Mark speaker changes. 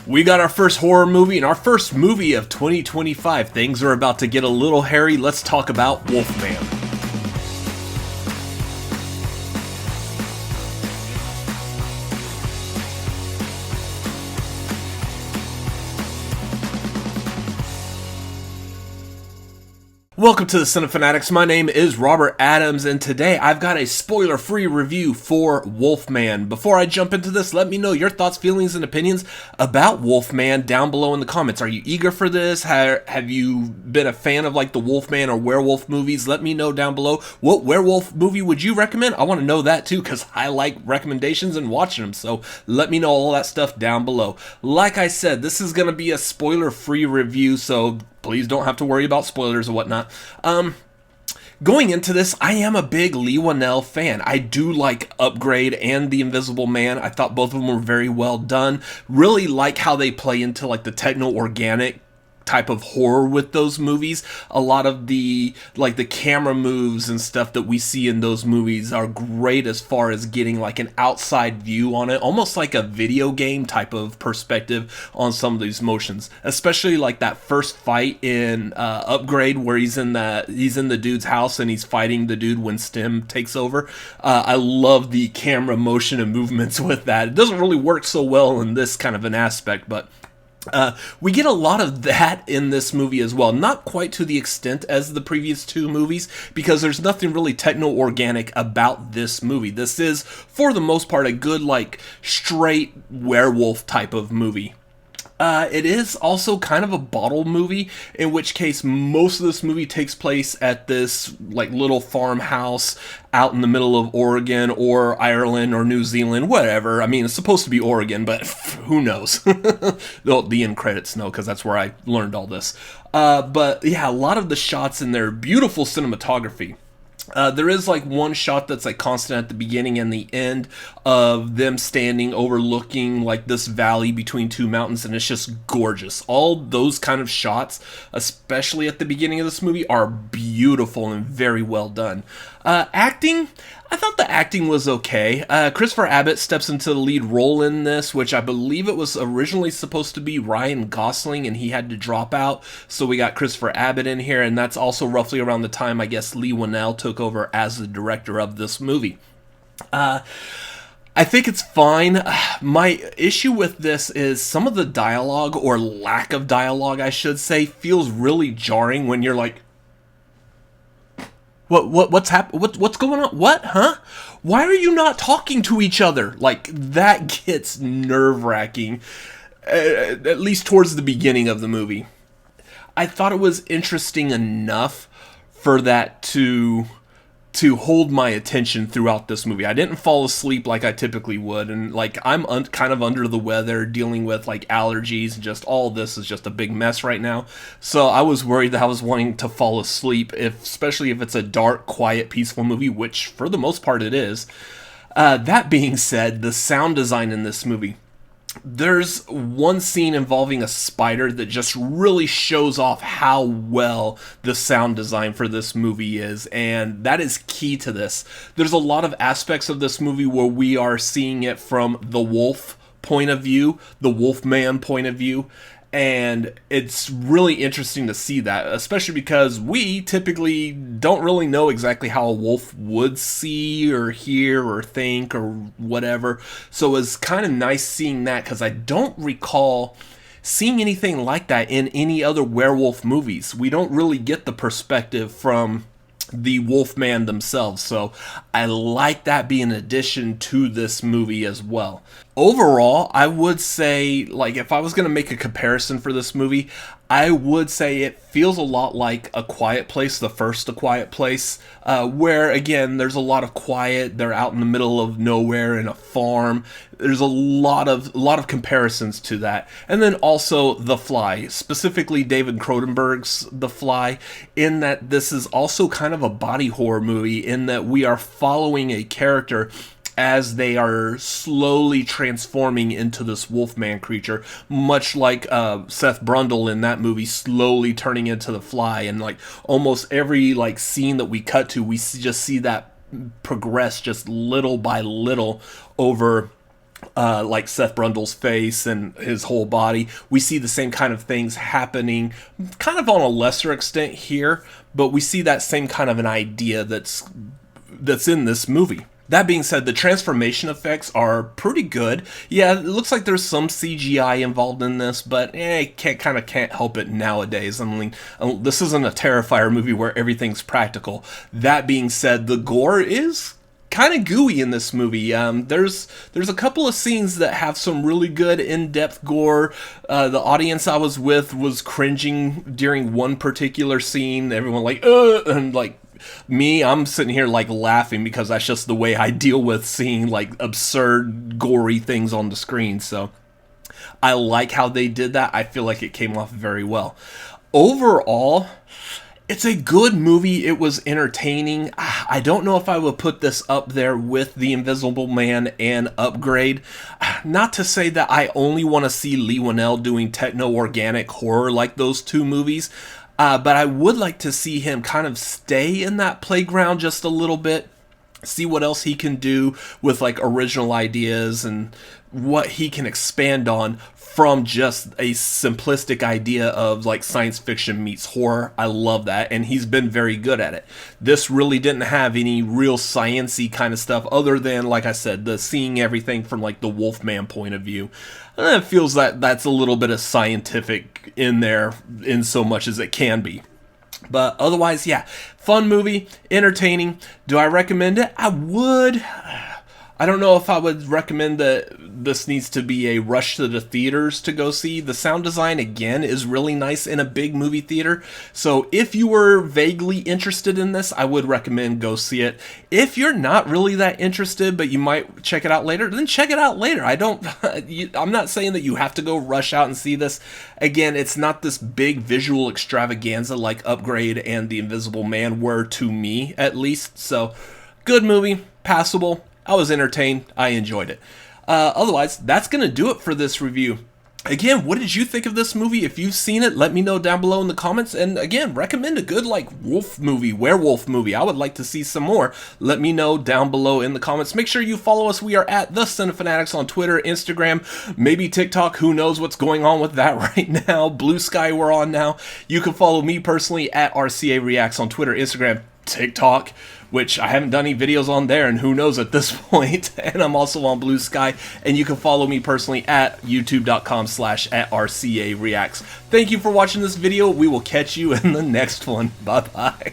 Speaker 1: We got our first horror movie and our first movie of 2025. Things are about to get a little hairy. Let's talk about Wolfman. Welcome to the Cinefanatics. My name is Robert Adams, and today I've got a spoiler-free review for Wolfman. Before I jump into this, let me know your thoughts, feelings, and opinions about Wolfman down below in the comments. Are you eager for this? Have you been a fan of like the Wolfman or Werewolf movies? Let me know down below. What Werewolf movie would you recommend? I want to know that too, because I like recommendations and watching them, so let me know all that stuff down below. Like I said, this is going to be a spoiler-free review, so please don't have to worry about spoilers and whatnot. Going into this, I am a big Leigh Whannell fan. I do like Upgrade and The Invisible Man. I thought both of them were very well done. Really like how they play into like the techno-organic type of horror with those movies. A lot of the camera moves and stuff that we see in those movies are great as far as getting like an outside view on it, almost like a video game type of perspective on some of these motions, especially like that first fight in Upgrade where he's in the dude's house and he's fighting the dude when Stim takes over. I love the camera motion and movements with that. It doesn't really work so well in this kind of an aspect, but we get a lot of that in this movie as well. Not quite to the extent as the previous two movies, because there's nothing really techno-organic about this movie. This is, for the most part, a good, like, straight werewolf type of movie. It is also kind of a bottle movie, in which case most of this movie takes place at this like little farmhouse out in the middle of Oregon or Ireland or New Zealand, whatever. I mean, it's supposed to be Oregon, but who knows? The end credits know, because that's where I learned all this. But yeah, a lot of the shots in there, beautiful cinematography. There is like one shot that's like constant at the beginning and the end of them standing overlooking like this valley between two mountains, and it's just gorgeous. All those kind of shots, especially at the beginning of this movie, are beautiful and very well done. Acting, I thought the acting was okay. Christopher Abbott steps into the lead role in this, which I believe it was originally supposed to be Ryan Gosling, and he had to drop out, so we got Christopher Abbott in here, and that's also roughly around the time, I guess, Leigh Whannell took over as the director of this movie. I think it's fine. My issue with this is some of the dialogue, or lack of dialogue, I should say, feels really jarring when you're like, What's going on? What? Huh? Why are you not talking to each other? Like, that gets nerve-wracking, at least towards the beginning of the movie. I thought it was interesting enough for that to hold my attention throughout this movie. I didn't fall asleep like I typically would, and like I'm kind of under the weather, dealing with like allergies, and just all this is just a big mess right now. So I was worried that I was wanting to fall asleep, especially if it's a dark, quiet, peaceful movie, which for the most part it is. That being said, the sound design in this movie, there's one scene involving a spider that just really shows off how well the sound design for this movie is, and that is key to this. There's a lot of aspects of this movie where we are seeing it from the wolf point of view, the Wolfman point of view, and it's really interesting to see that, especially because we typically don't really know exactly how a wolf would see or hear or think or whatever. So it's kind of nice seeing that, because I don't recall seeing anything like that in any other werewolf movies. We don't really get the perspective from the Wolfman themselves, so I like that being an addition to this movie as well. Overall, I would say, like, if I was going to make a comparison for this movie, I would say it feels a lot like A Quiet Place, the first A Quiet Place, where, again, there's a lot of quiet. They're out in the middle of nowhere in a farm. There's a lot of comparisons to that. And then also The Fly, specifically David Cronenberg's The Fly, in that this is also kind of a body horror movie, in that we are following a character as they are slowly transforming into this Wolfman creature, much like Seth Brundle in that movie slowly turning into the Fly, and like almost every like scene that we cut to, we just see that progress just little by little over like Seth Brundle's face and his whole body. We see the same kind of things happening, kind of on a lesser extent here, but we see that same kind of an idea that's in this movie. That being said, the transformation effects are pretty good. Yeah, it looks like there's some CGI involved in this, but can't help it nowadays. I mean, this isn't a Terrifier movie where everything's practical. That being said, the gore is kind of gooey in this movie. There's a couple of scenes that have some really good in-depth gore. The audience I was with was cringing during one particular scene. Everyone like, and like, me, I'm sitting here like laughing because that's just the way I deal with seeing like absurd, gory things on the screen. So I like how they did that. I feel like it came off very well. Overall, it's a good movie. It was entertaining. I don't know if I would put this up there with The Invisible Man and Upgrade. Not to say that I only want to see Leigh Whannell doing techno-organic horror like those two movies. But I would like to see him kind of stay in that playground just a little bit, see what else he can do with like original ideas and what he can expand on from just a simplistic idea of like science fiction meets horror. I love that, and he's been very good at it. This really didn't have any real science-y kind of stuff other than, like I said, the seeing everything from like the Wolfman point of view. And it feels that that's a little bit of scientific in there in so much as it can be. But otherwise, yeah, fun movie, entertaining. Do I recommend it? I would. I don't know if I would recommend that this needs to be a rush to the theaters to go see. The sound design, again, is really nice in a big movie theater. So if you were vaguely interested in this, I would recommend go see it. If you're not really that interested, but you might check it out later, then check it out later. I'm not saying that you have to go rush out and see this. Again, it's not this big visual extravaganza like Upgrade and The Invisible Man were to me, at least. So, good movie, passable. I was entertained. I enjoyed it. Otherwise, that's going to do it for this review. Again, what did you think of this movie? If you've seen it, let me know down below in the comments. And again, recommend a good like werewolf movie. I would like to see some more. Let me know down below in the comments. Make sure you follow us. We are at The Cinefanatics on Twitter, Instagram, maybe TikTok. Who knows what's going on with that right now. Blue Sky we're on now. You can follow me personally at RCA Reacts on Twitter, Instagram, TikTok, which I haven't done any videos on there, and who knows at this point. And I'm also on Blue Sky, and you can follow me personally at youtube.com/@RCA Reacts. Thank you for watching this video. We will catch you in the next one. Bye-bye.